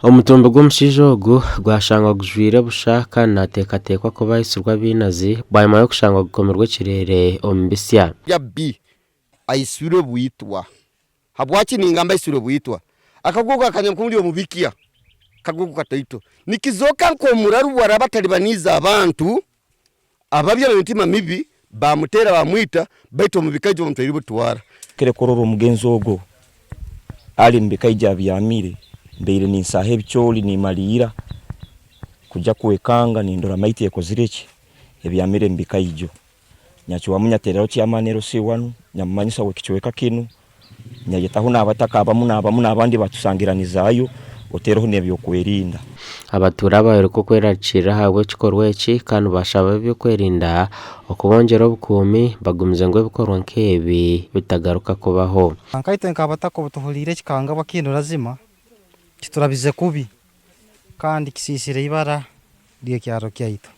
Omutumba gw'omushijogo gwashangwa gujwire bushaka natekatekwa kuba isurwa binazi bayima yo kushangwa gukomerwa kirere ombisya yabi aisure buitwa habwachi ningamba isure buitwa akagogo akanyamkumuri omubikia kagogo kataito nikizoka ko muraru warabatalibaniza abantu ababya n'imitima mibi bamutera bamwita baito mubikaje omutwiri butwara kere kororo mugenzo ogo ali mbikaije abyamire mbeire ninsahe bicholi ni malira kuja kuwekanga nindora maiti ekozireki ebyamire mbikaijo nyacho wamunyaterero cyamanero si wanu nyamanyisa wekichweka kinu nyayetaho nabataka abamu nabandi batusangiranizayo otero nebyo kwerinda abatura baheruka kweracira hawe kikorwa eki kandi bashaba byo kwerinda okubongera obukumi bagumize ngo bikorwa nkebi bitagaruka kubaho ankaite nkabatako butuhulire kikanga bakino lazima kiturabize kubi kandi kisisire ibara diye kyaro kyaito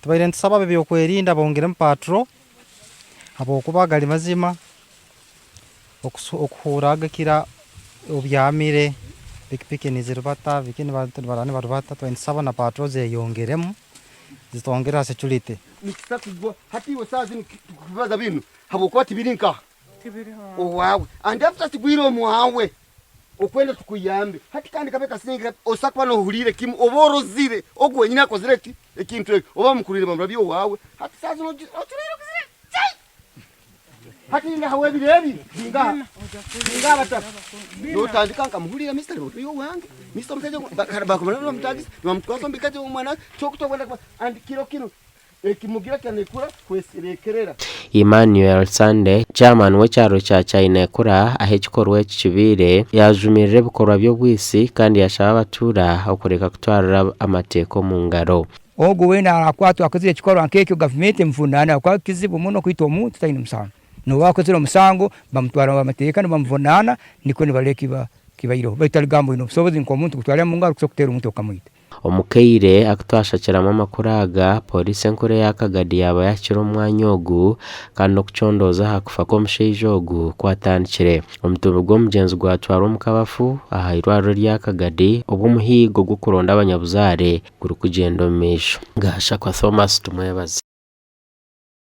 tubaire ntusaba byo kwerinda bongere mpatro abo kubagali mazima okuhuraga kira obyamire pikipiki nizirubata bikini barani barubata twanisaba na patro ze yongeremu zitongera security nikisakugwa hati wasazi kubaza binu habokwati birinka owawe and after tigwiro muhawe okwenda tukuyambe hati kandi kabeka singa osakwa no hulire kim oborozire ogwenyina kozireti ekintu oba mukurire bamrabi owawe hati sazi no oturero kuzire hati nga hawe birebi nga bata no tandika nkamuhulira Mr. Boyo wange Mr. Mtejo bakomana mutagisi bamukwaso mbikaje umwana cyokutobona and kino ekimugira kanekura kwesirekerera Emmanuel Sande chairman w'ekyaro kya Chainekura ahekikorwa ekibire yajumirire bikorwa byo bwisi kandi yashaba abatura okureka kutwara amateko mu ngaro ogo wena akwatu akozire kikorwa nkekyo government mvunana kwa kizibu muno kwita omuntu tayina musango no wakozire omusango bamutwara amateka bamvunana niko nibaleki kibairo baitaligambo ino sobozi nko omuntu kutwara mu ngaro kusokutera omuntu okamwita omukeire akutwashakiramo amakuraga polisi enkore yakagadi yaba yakira omwanya ogu kandi okucondoza hakufa k'omushaija ogu kwatandikire omutumba gw'omugenzi gwatwara omukabafu aha irwariro ry'akagadi obw'omuhigo gw'okuronda abanyabuzare guri kugyenda omu maisho Gashakwa Thomas tumwebaze.